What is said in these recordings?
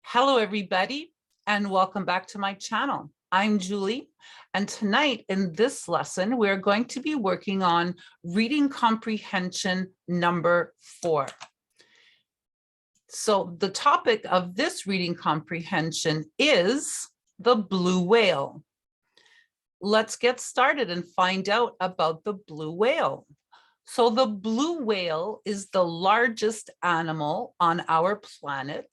Hello, everybody, and welcome back to my channel. I'm Julie, and tonight in this lesson, we're going to be working on reading comprehension number 4. So the topic of this reading comprehension is the blue whale. Let's get started and find out about the blue whale. So the blue whale is the largest animal on our planet,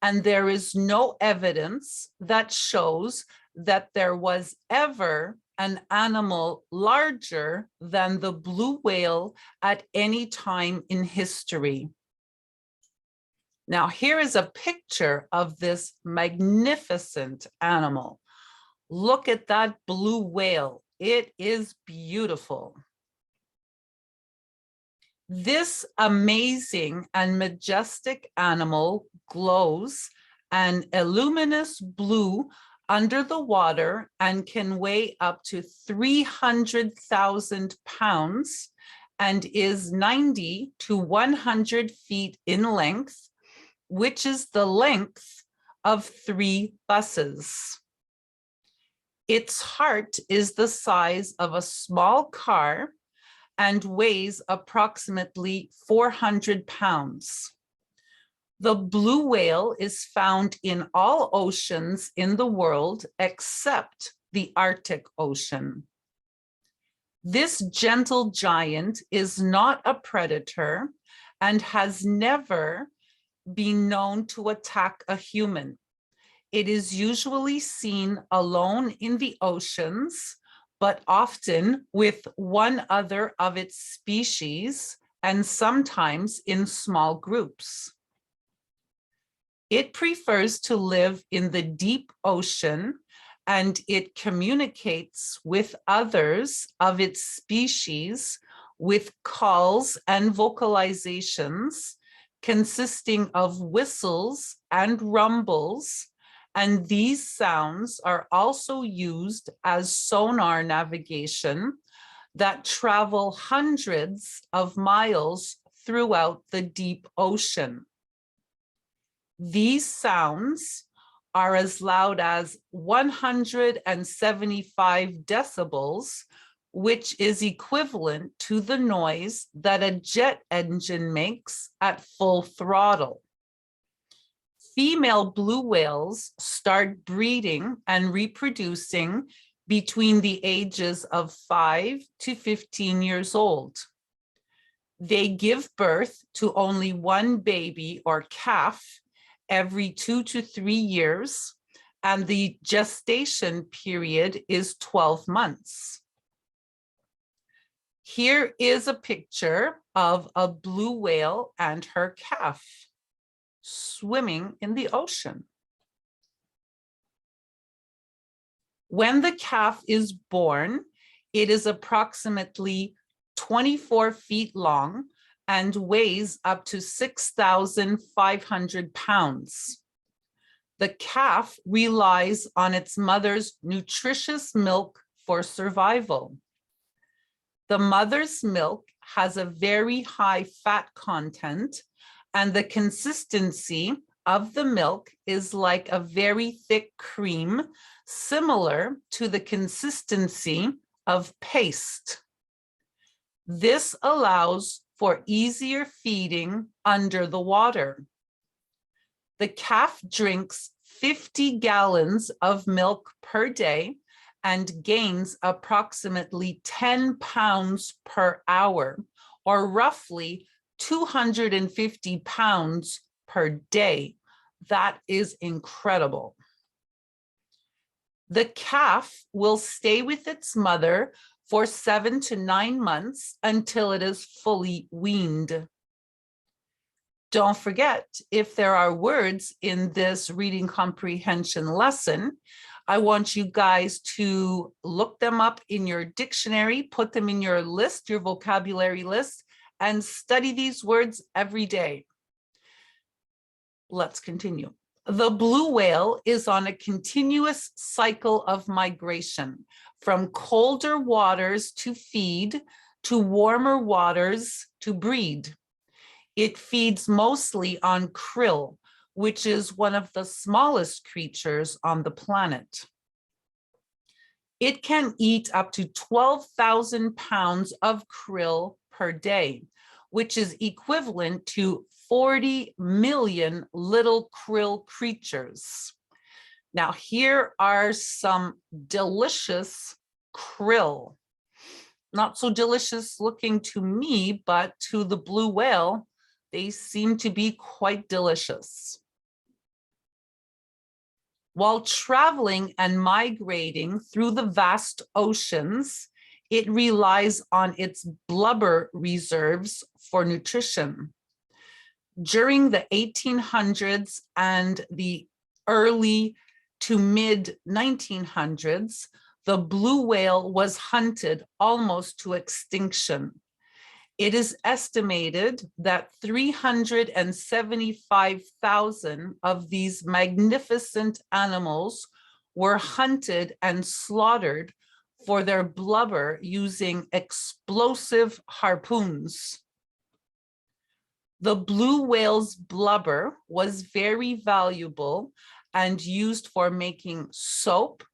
and there is no evidence that shows that there was ever an animal larger than the blue whale at any time in history. Now, here is a picture of this magnificent animal. Look at that blue whale. It is beautiful. This amazing and majestic animal glows an illuminous blue under the water and can weigh up to 300,000 pounds and is 90 to 100 feet in length, which is the length of 3 buses. Its heart is the size of a small car and weighs approximately 400 pounds. The blue whale is found in all oceans in the world except the Arctic Ocean. This gentle giant is not a predator and has never been known to attack a human. It is usually seen alone in the oceans, but often with one other of its species, and sometimes in small groups. It prefers to live in the deep ocean, and it communicates with others of its species with calls and vocalizations consisting of whistles and rumbles, and these sounds are also used as sonar navigation that travel hundreds of miles throughout the deep ocean. These sounds are as loud as 175 decibels, which is equivalent to the noise that a jet engine makes at full throttle. Female blue whales start breeding and reproducing between the ages of 5 to 15 years old. They give birth to only one baby or calf every 2 to 3 years, and the gestation period is 12 months. Here is a picture of a blue whale and her calf swimming in the ocean. When the calf is born, it is approximately 24 feet long and weighs up to 6,500 pounds. The calf relies on its mother's nutritious milk for survival. The mother's milk has a very high fat content, and the consistency of the milk is like a very thick cream, similar to the consistency of paste. This allows for easier feeding under the water. The calf drinks 50 gallons of milk per day and gains approximately 10 pounds per hour, or roughly 250 pounds per day. That is incredible. The calf will stay with its mother for 7 to 9 months until it is fully weaned. Don't forget, if there are words in this reading comprehension lesson, I want you guys to look them up in your dictionary, put them in your list, your vocabulary list, and study these words every day. Let's continue. The blue whale is on a continuous cycle of migration from colder waters to feed to warmer waters to breed. It feeds mostly on krill, which is one of the smallest creatures on the planet. It can eat up to 12,000 pounds of krill per day, which is equivalent to 40 million little krill creatures. Now, here are some delicious krill. Not so delicious looking to me, but to the blue whale, they seem to be quite delicious. While traveling and migrating through the vast oceans, it relies on its blubber reserves for nutrition. During the 1800s and the early to mid 1900s, the blue whale was hunted almost to extinction. It is estimated that 375,000 of these magnificent animals were hunted and slaughtered for their blubber using explosive harpoons. The blue whale's blubber was very valuable and used for making soap,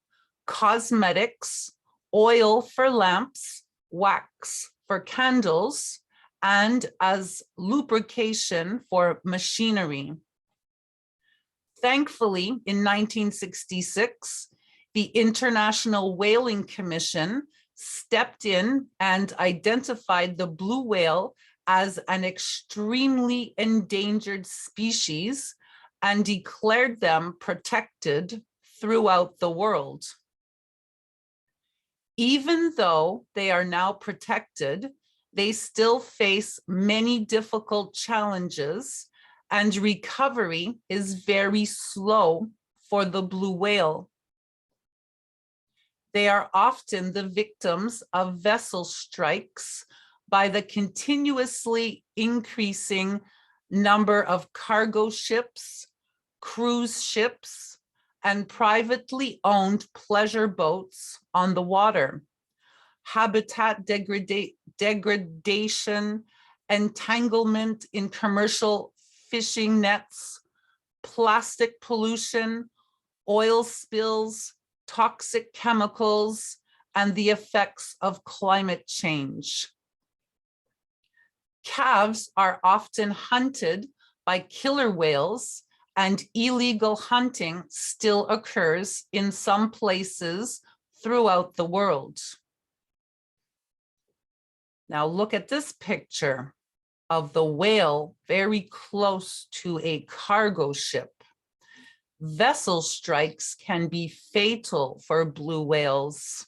cosmetics, oil for lamps, wax for candles, and as lubrication for machinery. Thankfully, in 1966, the International Whaling Commission stepped in and identified the blue whale as an extremely endangered species and declared them protected throughout the world. Even though they are now protected, they still face many difficult challenges, and recovery is very slow for the blue whale. They are often the victims of vessel strikes by the continuously increasing number of cargo ships, cruise ships, and privately owned pleasure boats on the water. Habitat degradation, entanglement in commercial fishing nets, plastic pollution, oil spills, toxic chemicals, and the effects of climate change. Calves are often hunted by killer whales, and illegal hunting still occurs in some places throughout the world. Now look at this picture of the whale very close to a cargo ship. Vessel strikes can be fatal for blue whales.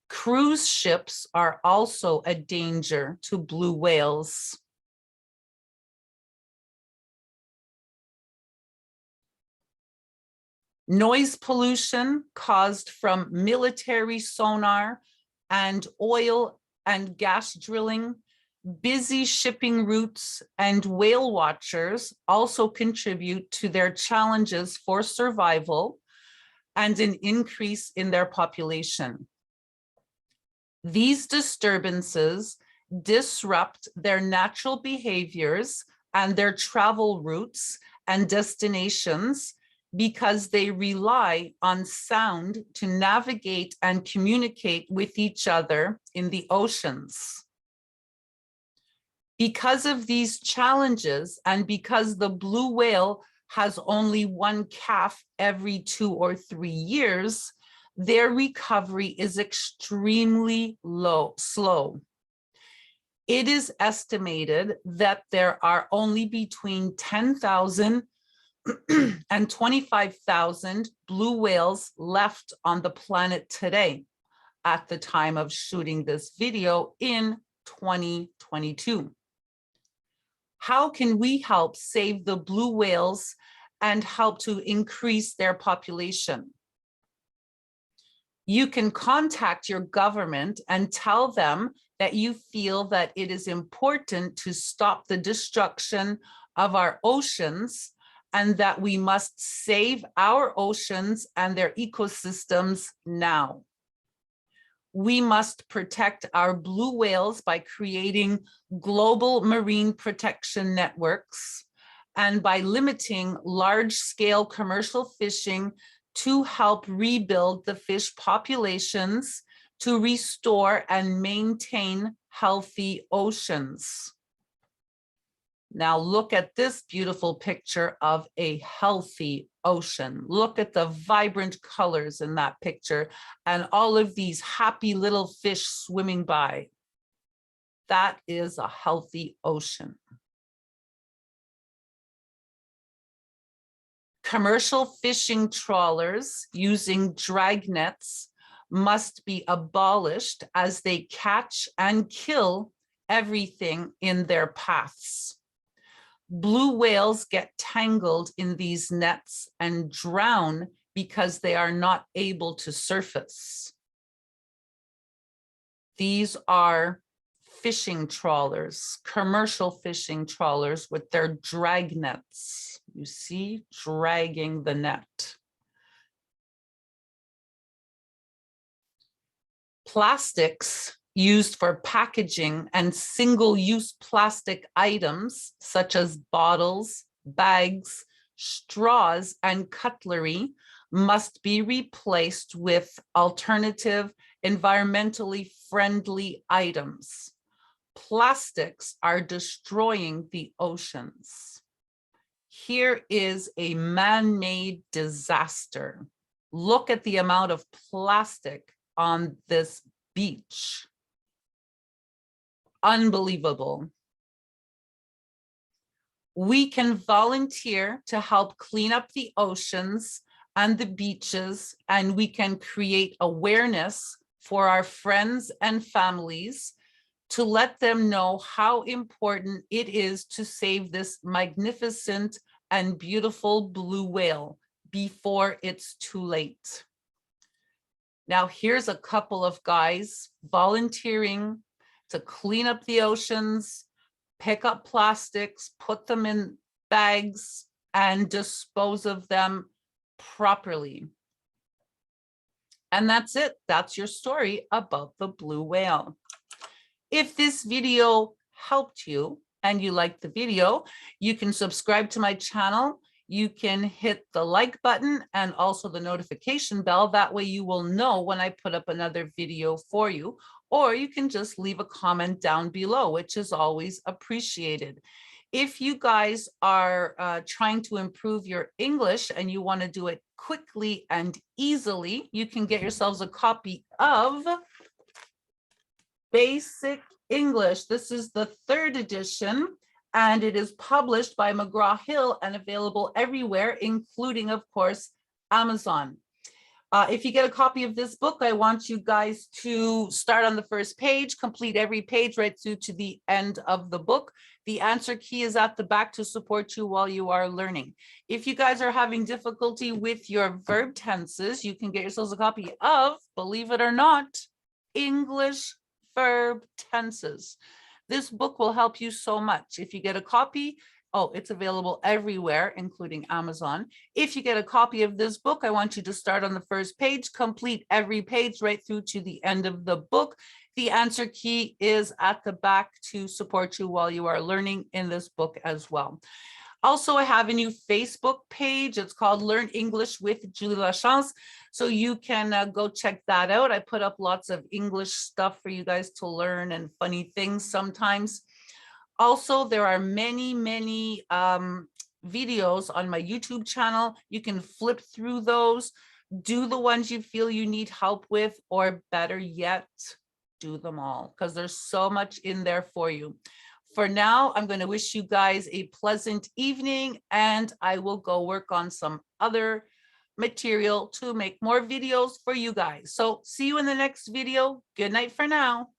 Cruise ships are also a danger to blue whales. Noise pollution caused from military sonar and oil and gas drilling, busy shipping routes, and whale watchers also contribute to their challenges for survival and an increase in their population. These disturbances disrupt their natural behaviors and their travel routes and destinations because they rely on sound to navigate and communicate with each other in the oceans. Because of these challenges, and because the blue whale has only one calf every 2 or 3 years, their recovery is extremely slow. It is estimated that there are only between 10,000 and 25,000 blue whales left on the planet today at the time of shooting this video in 2022. How can we help save the blue whales and help to increase their population? You can contact your government and tell them that you feel that it is important to stop the destruction of our oceans and that we must save our oceans and their ecosystems now. We must protect our blue whales by creating global marine protection networks and by limiting large-scale commercial fishing to help rebuild the fish populations to restore and maintain healthy oceans. Now look at this beautiful picture of a healthy ocean. Look at the vibrant colors in that picture and all of these happy little fish swimming by. That is a healthy ocean. Commercial fishing trawlers using drag nets must be abolished as they catch and kill everything in their paths. Blue whales get tangled in these nets and drown because they are not able to surface. These are fishing trawlers, commercial fishing trawlers with their drag nets. You see, dragging the net. Plastics used for packaging and single-use plastic items such as bottles, bags, straws, and cutlery must be replaced with alternative, environmentally friendly items. Plastics are destroying the oceans. Here is a man-made disaster. Look at the amount of plastic on this beach. Unbelievable. We can volunteer to help clean up the oceans and the beaches, and we can create awareness for our friends and families to let them know how important it is to save this magnificent and beautiful blue whale before it's too late. Now, here's a couple of guys volunteering to clean up the oceans, pick up plastics, put them in bags, and dispose of them properly. And that's it. That's your story about the blue whale. If this video helped you and you liked the video, you can subscribe to my channel. You can hit the like button and also the notification bell. That way you will know when I put up another video for you, or you can just leave a comment down below, which is always appreciated. If you guys are trying to improve your English and you want to do it quickly and easily, you can get yourselves a copy of Basic English. This is the 3rd edition, and it is published by McGraw-Hill and available everywhere, including, of course, Amazon. If you get a copy of this book, I want you guys to start on the first page, complete every page right through to the end of the book. The answer key is at the back to support you while you are learning. If you guys are having difficulty with your verb tenses, you can get yourselves a copy of, believe it or not, English verb tenses. This book will help you so much. If you get a copy, it's available everywhere, including Amazon. If you get a copy of this book, I want you to start on the first page, complete every page right through to the end of the book. The answer key is at the back to support you while you are learning in this book as well. Also, I have a new Facebook page. It's called Learn English with Julie Lachance. So you can go check that out. I put up lots of English stuff for you guys to learn and funny things sometimes. Also, there are many videos on my YouTube channel. You can flip through those, do the ones you feel you need help with, or better yet, do them all, because there's so much in there for you. For now, I'm going to wish you guys a pleasant evening, and I will go work on some other material to make more videos for you guys. So see you in the next video. Good night for now.